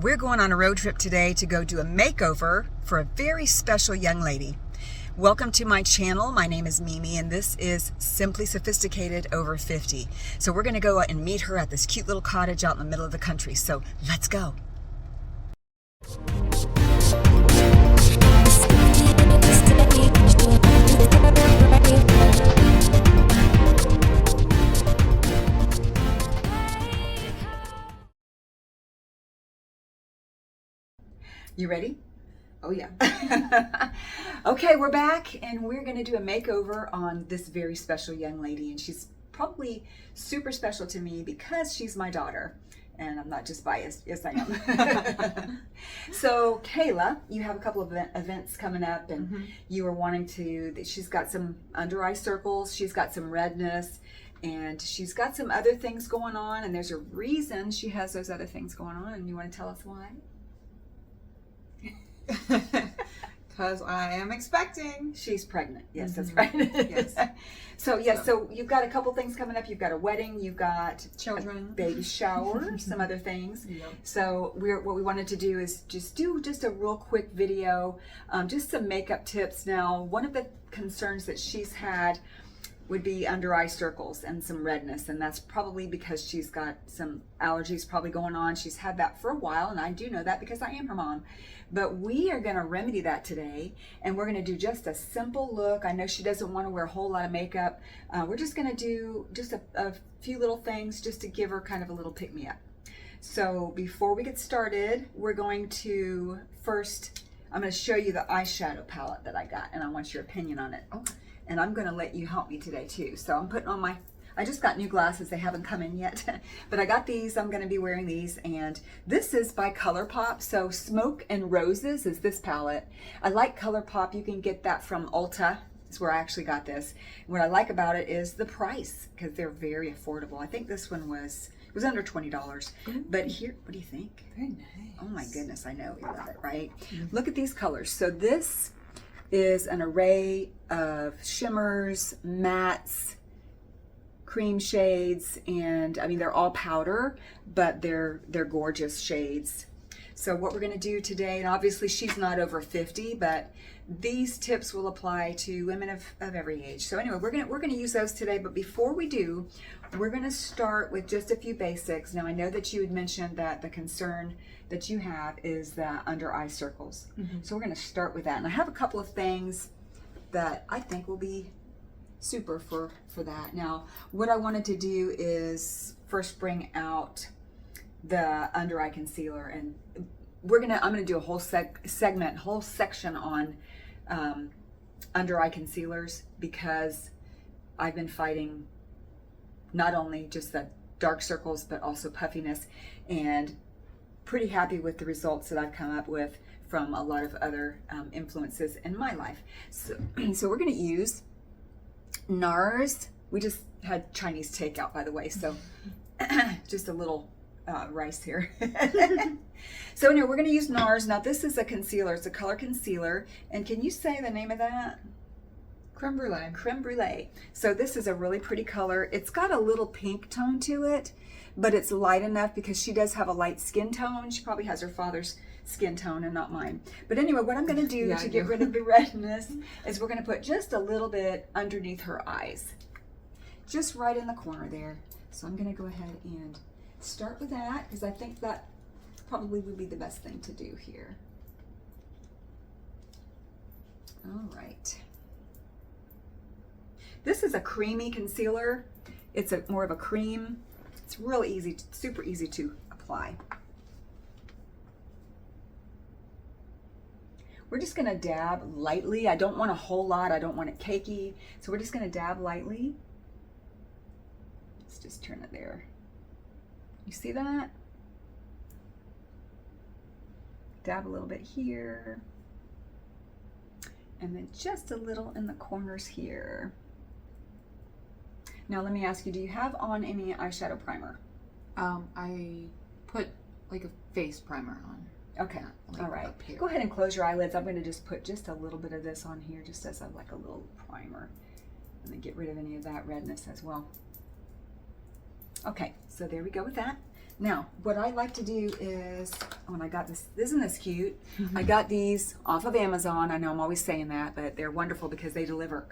We're going on a road trip today to go do a makeover for a very special young lady. Welcome to my channel. My name is Mimi and this is Simply Sophisticated Over 50. So we're going to go and meet her at this cute little cottage out in the middle of the country. So let's go. You ready? Oh yeah. Okay, we're back and we're going to do a makeover on this very special young lady, and she's probably super special to me because she's my daughter, and I'm not just biased. Yes, I am. So Kayla, you have a couple of events coming up, and you were wanting to, she's got some under eye circles, she's got some redness, and she's got some other things going on, and there's a reason she has those other things going on, and you want to tell us why? Because I am expecting. She's pregnant. Yes, that's right. Yes. So you've got a couple things coming up. You've got a wedding. You've got Children. a baby shower. Some other things. Yep. So what we wanted to do is just do a real quick video, just some makeup tips. Now, one of the concerns that she's had would be under eye circles and some redness, and that's probably because she's got some allergies probably going on. She's had that for a while, and I do know that because I am her mom. But we are going to remedy that today, and we're going to do just a simple look. I know she doesn't want to wear a whole lot of makeup. We're just going to do just a few little things just to give her kind of a little pick-me-up. So before we get started, we're going to first, I'm going to show you the eyeshadow palette that I got, and I want your opinion on it. Okay. And I'm going to let you help me today too. So I'm putting on I just got new glasses. They haven't come in yet, but I got these. I'm going to be wearing these, and this is by Colorpop. So Smoke and Roses is this palette. I like Colorpop. You can get that from Ulta. Is where I actually got this. And what I like about it is the price, because they're very affordable. I think this one was under $20. But here, what do you think? Very nice. Oh my goodness, I know you love it, right? Look at these colors. So this is an array of shimmers, mattes, cream shades, and I mean they're all powder, but they're gorgeous shades. So what we're going to do today, and obviously she's not over 50, but these tips will apply to women of every age. So anyway, we're going to use those today, but before we do, we're going to start with just a few basics. Now I know that you had mentioned that the concern that you have is the under eye circles. So we're going to start with that, and I have a couple of things that I think will be super for that. Now what I wanted to do is first bring out the under eye concealer, and I'm gonna do a whole section on under eye concealers, because I've been fighting not only just the dark circles but also puffiness, and pretty happy with the results that I've come up with from a lot of other influences in my life. So we're gonna use Nars. We just had Chinese takeout, by the way, so just a little rice here. So anyway, we're going to use Nars. Now this is a concealer. It's a color concealer, and can you say the name of that? Creme brulee. Creme brulee. So this is a really pretty color. It's got a little pink tone to it, but it's light enough because she does have a light skin tone. She probably has her father's skin tone and not mine. But anyway, what I'm going to do to get rid of the redness is we're going to put just a little bit underneath her eyes, just right in the corner there. So I'm going to go ahead and start with that, because I think that probably would be the best thing to do here. All right. This is a creamy concealer. It's more of a cream. It's real easy, super easy to apply. We're just gonna dab lightly. I don't want a whole lot. I don't want it cakey. So we're just gonna dab lightly. Let's just turn it there. You see that? Dab a little bit here. And then just a little in the corners here. Now let me ask you, do you have on any eyeshadow primer? I put like a face primer on. Okay, all right. Go ahead and close your eyelids. I'm going to just put just a little bit of this on here, just as like a little primer, and then get rid of any of that redness as well. Okay, so there we go with that. Now, what I like to do is, when I got this, isn't this cute? I got these off of Amazon. I know I'm always saying that, but they're wonderful because they deliver.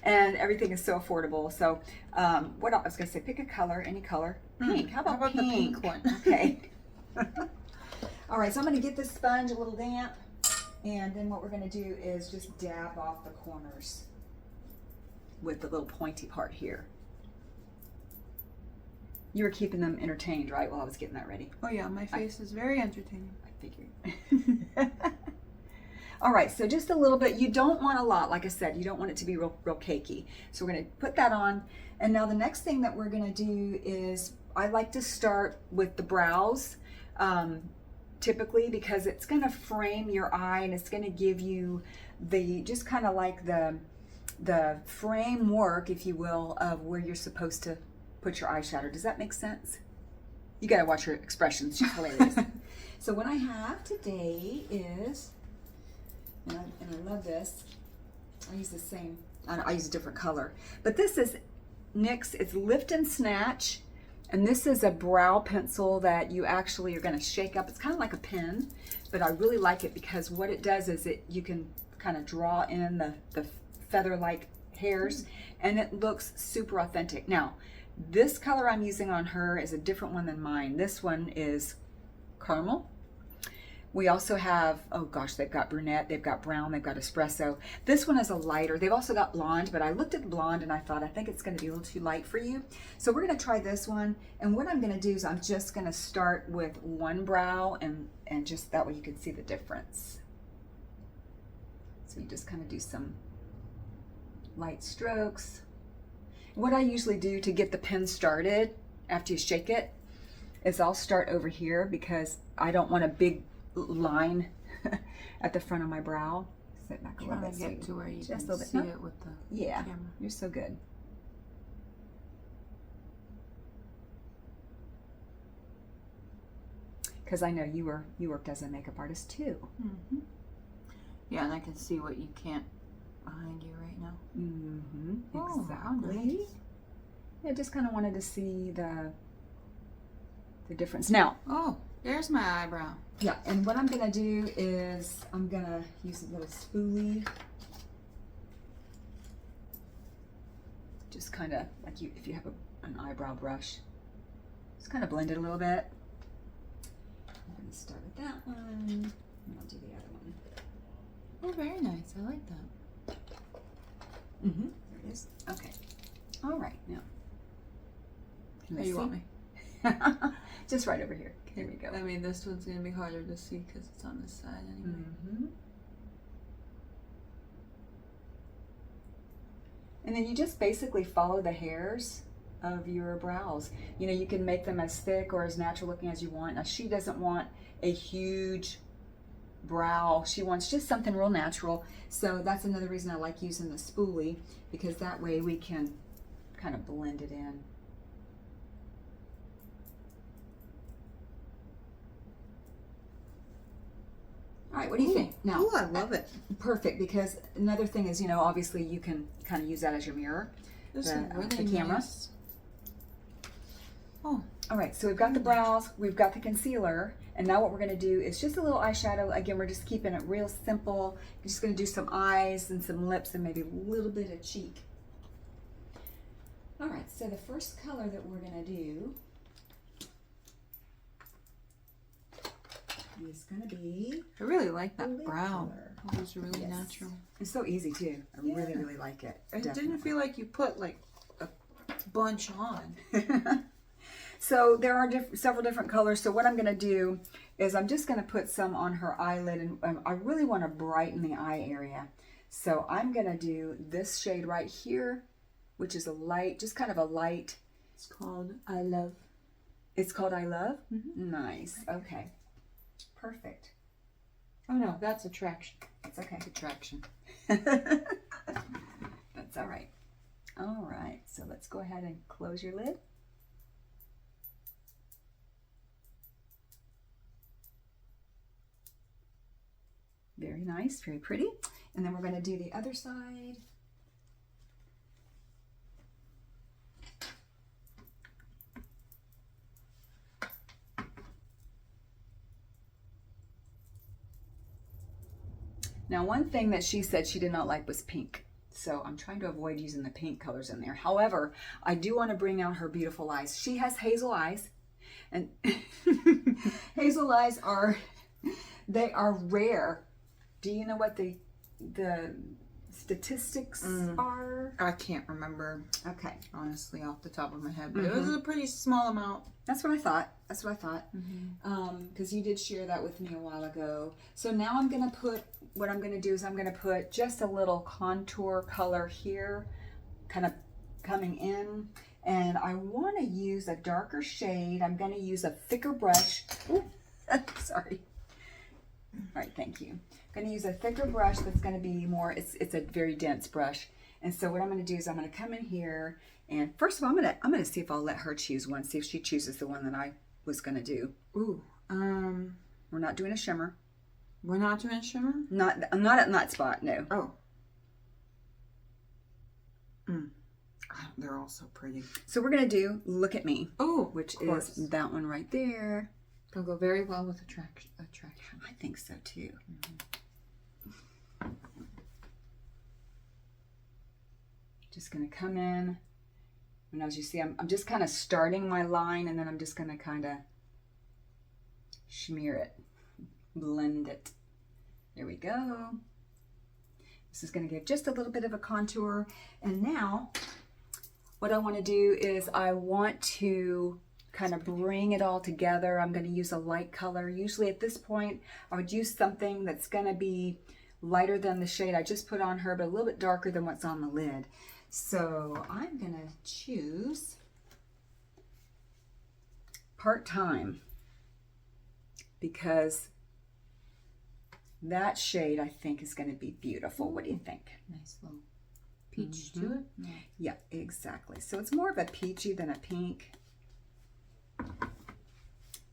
And everything is so affordable. So, what I was going to say, pick a color, any color. Pink. How about the pink? pink one? Okay. All right, so I'm going to get this sponge a little damp. And then what we're going to do is just dab off the corners with the little pointy part here. You were keeping them entertained, right, while I was getting that ready? Oh yeah, my face is very entertaining. I figured. All right, so just a little bit. You don't want a lot. Like I said, you don't want it to be real cakey. So we're going to put that on. And now the next thing that we're going to do is, I like to start with the brows, typically, because it's going to frame your eye and it's going to give you the, just kind of like the framework, if you will, of where you're supposed to put your eyeshadow. Does that make sense? You gotta watch her expressions. She's hilarious. So what I have today is, and I love this. I use the same. I use a different color, but this is NYX. It's Lift and Snatch, and this is a brow pencil that you actually are going to shake up. It's kind of like a pen, but I really like it because what it does is you can kind of draw in the feather-like hairs, and it looks super authentic. Now, this color I'm using on her is a different one than mine. This one is caramel. We also have, oh gosh, they've got brunette, they've got brown, they've got espresso. This one is a lighter. They've also got blonde, but I looked at the blonde and I thought, I think it's going to be a little too light for you. So we're going to try this one. And what I'm going to do is I'm just going to start with one brow and just that way you can see the difference. So you just kind of do some light strokes. What I usually do to get the pen started after you shake it is I'll start over here because I don't want a big line at the front of my brow. Sit back a little bit. Get to where you just can see it with the camera. You're so good. Because I know you worked as a makeup artist too. Mm-hmm. Yeah, and I can see what you can't behind you right now. Mm-hmm. Oh, exactly. Nice. Yeah, just kind of wanted to see the difference. Now, oh, there's my eyebrow. Yeah, and what I'm gonna do is I'm gonna use a little spoolie. Just kind of like if you have an eyebrow brush, just kind of blend it a little bit. I'm gonna start with that one, and I'll do the other one. Oh, very nice. I like that. Mm-hmm. There it is. Okay. All right, now. Where you want me? Just right over here. Here we go. I mean, this one's going to be harder to see because it's on this side anyway. Mm-hmm. And then you just basically follow the hairs of your brows. You know, you can make them as thick or as natural looking as you want. Now, she doesn't want a huge brow. She wants just something real natural. So that's another reason I like using the spoolie, because that way we can kind of blend it in. All right, what do you think? Now, oh, I love it. Perfect, because another thing is, you know, obviously you can kind of use that as your mirror, the camera. Nice. Oh, all right, so we've got the brows, we've got the concealer, and now what we're going to do is just a little eyeshadow. Again, we're just keeping it real simple. We're just going to do some eyes and some lips and maybe a little bit of cheek. All right, so the first color that we're going to do is going to be... I really like that brown. Color. It was really natural. It's so easy too. I really, really like it. It didn't feel like you put like a bunch on. So there are several different colors. So what I'm going to do is I'm just going to put some on her eyelid, and I really want to brighten the eye area. So I'm going to do this shade right here, which is a light, just kind of a light. It's called I Love. It's called I Love? Mm-hmm. Nice. Okay. Perfect. Oh no, that's Attraction. It's okay. Attraction. That's all right. All right. So let's go ahead and close your lid. Very nice, very pretty. And then we're going to do the other side. Now, one thing that she said she did not like was pink. So I'm trying to avoid using the pink colors in there. However, I do want to bring out her beautiful eyes. She has hazel eyes. And hazel eyes are, they are rare. Do you know what the statistics are? I can't remember. Okay. Honestly, off the top of my head. But it was a pretty small amount. That's what I thought. That's what I thought. Because you did share that with me a while ago. So now I'm going to put, what I'm going to do is I'm going to put just a little contour color here, kind of coming in. And I want to use a darker shade. I'm going to use a thicker brush. Ooh, sorry. All right, thank you. I'm going to use a thicker brush that's going to be more, it's a very dense brush. And so what I'm going to do is I'm going to come in here, and first of all, I'm going to see if I'll let her choose one, see if she chooses the one that I was going to do. Ooh, we're not doing a shimmer. We're not doing a shimmer? I'm not at that spot, no. Oh. They're all so pretty. So we're going to do Look at Me. Oh, which is that one right there. They'll go very well with attraction. I think so too. Just going to come in. And as you see, I'm just kind of starting my line, and then I'm just going to kind of smear it, blend it. There we go. This is going to give just a little bit of a contour. And now what I want to do is I want to kind of bring it all together. I'm going to use a light color. Usually at this point, I would use something that's going to be lighter than the shade I just put on her, but a little bit darker than what's on the lid. So I'm going to choose Part-Time, because that shade I think is going to be beautiful. What do you think? Nice little peach to it. Yeah, exactly. So it's more of a peachy than a pink.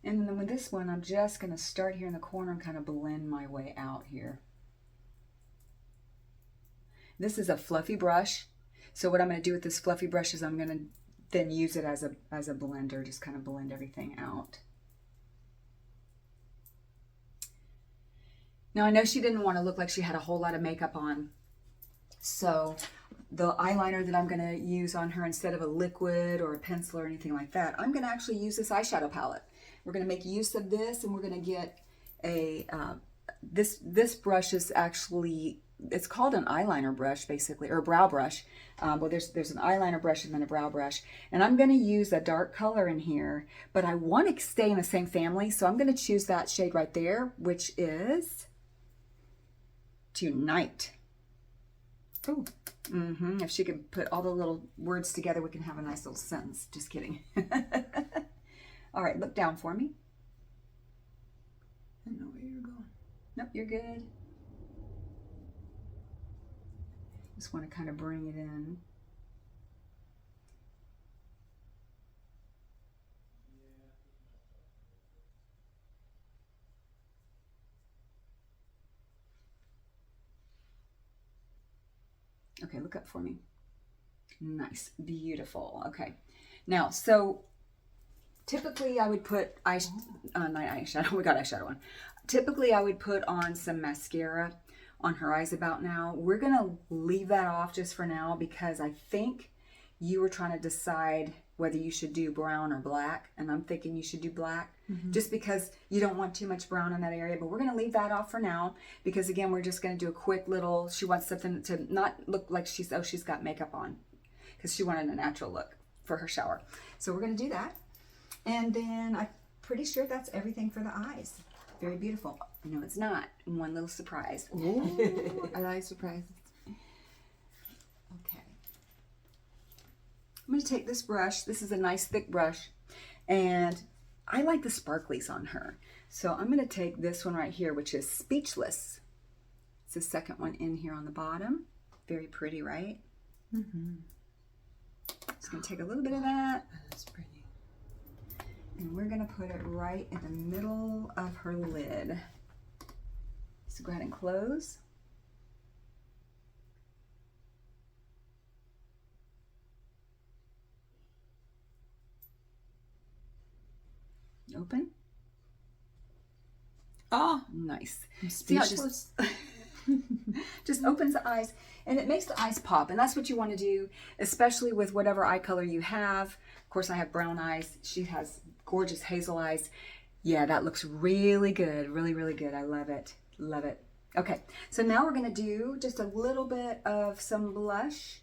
And then with this one, I'm just going to start here in the corner and kind of blend my way out here. This is a fluffy brush. So what I'm going to do with this fluffy brush is I'm going to then use it as a blender, just kind of blend everything out. Now I know she didn't want to look like she had a whole lot of makeup on. So the eyeliner that I'm going to use on her, instead of a liquid or a pencil or anything like that, I'm going to actually use this eyeshadow palette. We're going to make use of this, and we're going to get a, this brush is actually, it's called an eyeliner brush basically, or a brow brush. Well, there's an eyeliner brush and then a brow brush. And I'm going to use a dark color in here, but I want to stay in the same family. So I'm going to choose that shade right there, which is Tonight. Oh. If she can put all the little words together, we can have a nice little sentence. Just kidding. All right, look down for me. I know where you're going. Nope, you're good. Just want to kind of bring it in. Okay, look up for me. Nice, beautiful. Okay, now, so typically I would put not eyeshadow. We got eyeshadow on. Typically I would put on some mascara on her eyes about now. We're gonna leave that off just for now, because I think you were trying to decide whether you should do brown or black, and I'm thinking you should do black, just because you don't want too much brown in that area. But we're going to leave that off for now, because again, we're just going to do a quick little, she wants something to not look like she's got makeup on, because she wanted a natural look for her shower. So we're going to do that, and then I'm pretty sure that's everything for the eyes. Very beautiful. No, it's not. One little surprise. Ooh, I like surprises. Okay. I'm going to take this brush. This is a nice thick brush, and I like the sparklies on her. So I'm going to take this one right here, which is Speechless. It's the second one in here on the bottom. Very pretty, right? Just going to take a little bit of that. That's pretty. And we're going to put it right in the middle of her lid. So go ahead and close. Open. Oh, Nice. I'm speechless. Just opens the eyes and it makes the eyes pop. And that's what you want to do, especially with whatever eye color you have. Of course, I have brown eyes. She has gorgeous hazel eyes. Yeah, that looks really good. Really, really good. I love it. Love it. Okay, so now we're going to do just a little bit of some blush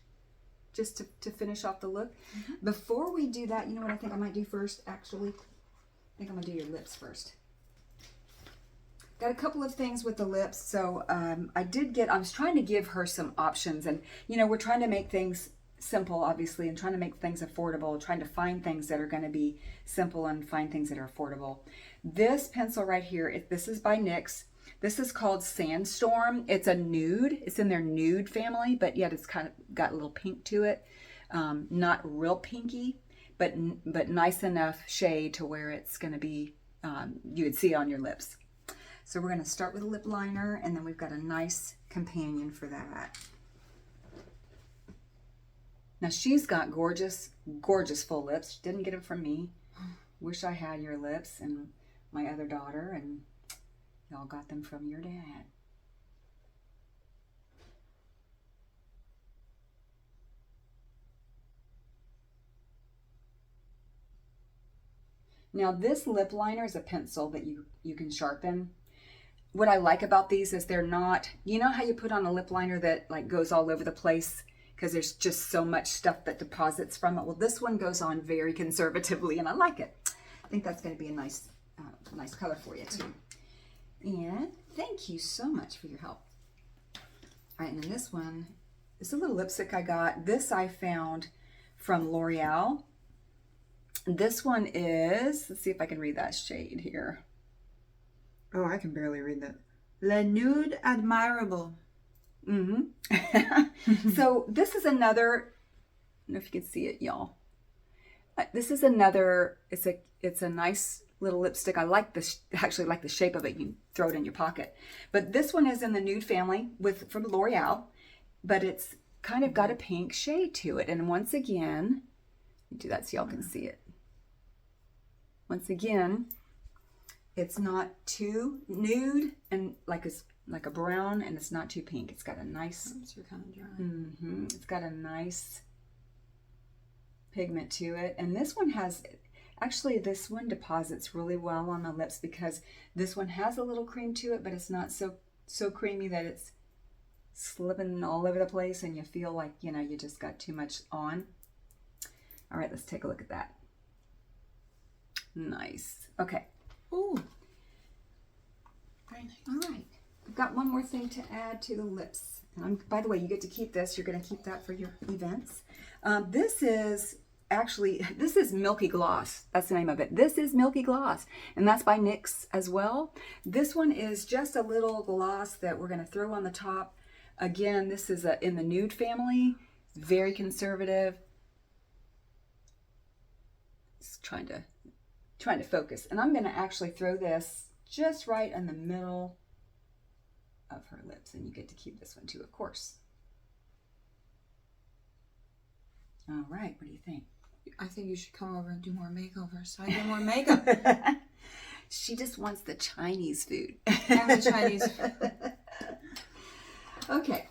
just to finish off the look. Before we do that, you know what I think I might do first, actually? I think I'm going to do your lips first. Got a couple of things with the lips. So I was trying to give her some options, and you know, we're trying to make things simple, obviously, and trying to make things affordable, trying to find things that are going to be simple and find things that are affordable. This pencil right here, this is by NYX. This is called Sandstorm. It's a nude. It's in their nude family, but yet it's kind of got a little pink to it. Not real pinky, but nice enough shade to where it's going to be, you would see it on your lips. So we're going to start with a lip liner, and then we've got a nice companion for that. Now she's got gorgeous, gorgeous full lips. Didn't get them from me. Wish I had your lips and my other daughter, and y'all got them from your dad. Now this lip liner is a pencil that you can sharpen. What I like about these is they're not, you know how you put on a lip liner that like goes all over the place because there's just so much stuff that deposits from it? Well, this one goes on very conservatively, and I like it. I think that's going to be a nice color for you too. And thank you so much for your help. All right, and then this one is a little lipstick I got. This I found from L'Oreal. This one is, let's see if I can read that shade here. Oh, I can barely read that. Le Nude Admirable. So this is another, I don't know if you can see it, y'all. This is another, it's a nice little lipstick. I like this, actually like the shape of it. You can throw it in your pocket. But this one is in the nude family from L'Oreal, but it's kind of got a pink shade to it. And once again, let me do that so y'all can see it. Once again, it's not too nude and like a brown, and it's not too pink. It's got a nice. You're kind of dry. It's got a nice pigment to it, and this one has. Actually, this one deposits really well on the lips because this one has a little cream to it, but it's not so creamy that it's slipping all over the place, and you feel like you just got too much on. All right, let's take a look at that. Nice. Okay. Ooh, very nice. All right. I've got one more thing to add to the lips. And by the way, you get to keep this. You're going to keep that for your events. This is Milky Gloss. That's the name of it. This is Milky Gloss. And that's by NYX as well. This one is just a little gloss that we're going to throw on the top. Again, this is in the nude family. Very conservative. Just trying to focus, and I'm going to actually throw this just right in the middle of her lips, and you get to keep this one too, of course. All right, what do you think? I think you should come over and do more makeovers so I get more makeup. She just wants the Chinese food. And the Chinese food. Okay.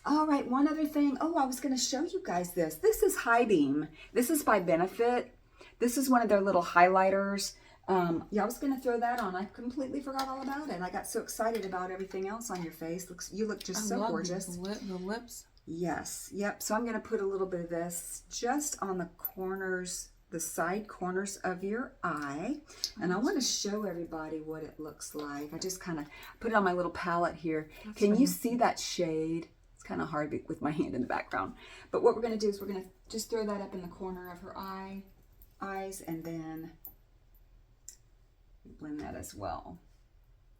All right, one other thing. Oh, I was going to show you guys this. This is High Beam. This is by Benefit. This is one of their little highlighters. Yeah, I was going to throw that on. I completely forgot all about it. I got so excited about everything else on your face. You look just so gorgeous. The lips. Yes. Yep. So I'm going to put a little bit of this just on the corners, the side corners of your eye. And I want to show everybody what it looks like. I just kind of put it on my little palette here. Can you see that shade? It's kind of hard with my hand in the background. But what we're going to do is we're going to just throw that up in the corner of her eyes, and then blend that as well,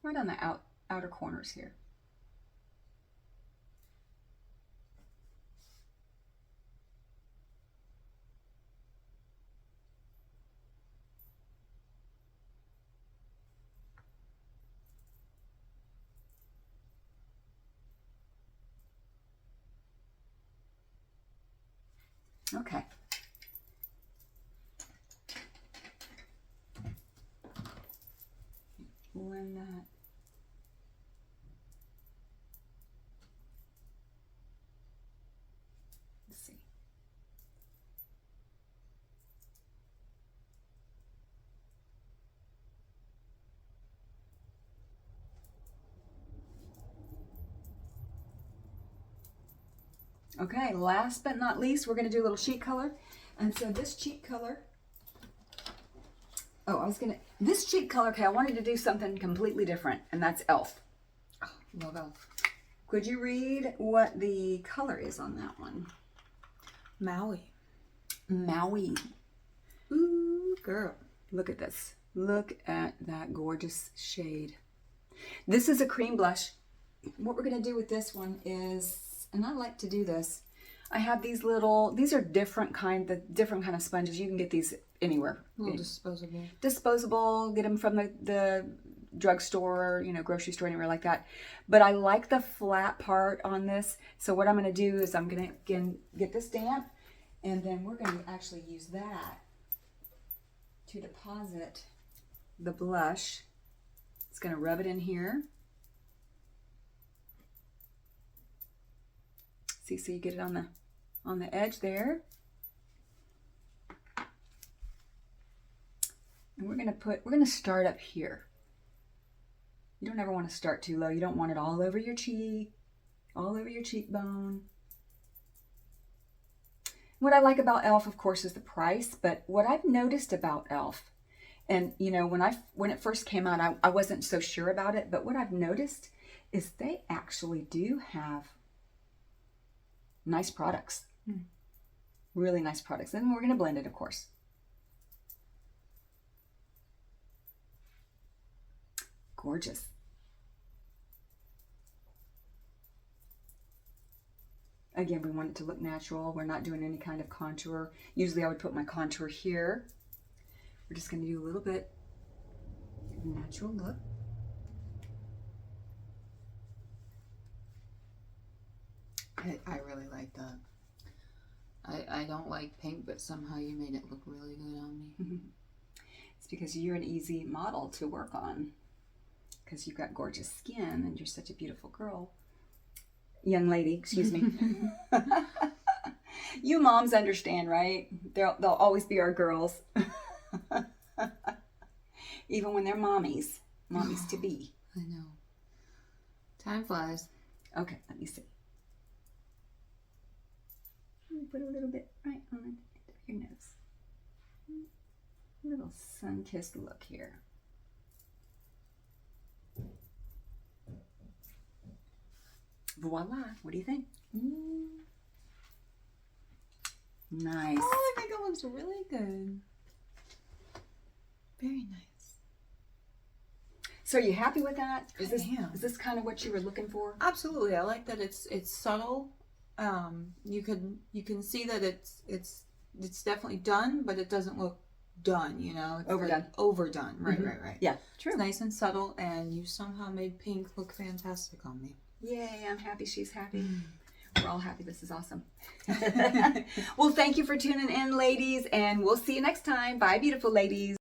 right on the outer corners here. Okay. Blend that Okay, last but not least, we're going to do a little cheek color. And so this cheek color, this cheek color, okay, I wanted to do something completely different, and that's e.l.f. Oh, love e.l.f. Could you read what the color is on that one? Maui. Maui. Ooh, girl. Look at this. Look at that gorgeous shade. This is a cream blush. What we're going to do with this one is, and I like to do this, I have these are different kind of sponges. You can get these anywhere. Little disposable. Disposable, get them from the drugstore, grocery store, anywhere like that. But I like the flat part on this. So what I'm going to do is I'm going to get this damp, and then we're going to actually use that to deposit the blush. It's going to rub it in here. See, so you get it on the edge there. And we're going to start up here. You don't ever want to start too low. You don't want it all over your cheek, all over your cheekbone. What I like about e.l.f., of course, is the price, but what I've noticed about e.l.f., and when it first came out, I wasn't so sure about it, but what I've noticed is they actually do have nice products. Really nice products. And we're going to blend it, of course. Gorgeous. Again, we want it to look natural. We're not doing any kind of contour. Usually I would put my contour here. We're just going to do a little bit of a natural look. I really like that. I don't like pink, but somehow you made it look really good on me. It's because you're an easy model to work on. Because you've got gorgeous skin and you're such a beautiful girl. Young lady, excuse me. You moms understand, right? They'll always be our girls. Even when they're mommies to be. I know. Time flies. Okay, let me see. Let me put a little bit right on the end of your nose. A little sun-kissed look here. Voila. What do you think? Nice. Oh, I think that looks really good. Very nice. So are you happy with that? Is this kind of what you were looking for? Absolutely. I like that it's subtle. You can see that it's definitely done, but it doesn't look done, It's overdone. Like overdone. Right. Yeah, true. It's nice and subtle, and you somehow made pink look fantastic on me. Yay, I'm happy she's happy. We're all happy. This is awesome. Well, thank you for tuning in, ladies, and we'll see you next time. Bye, beautiful ladies.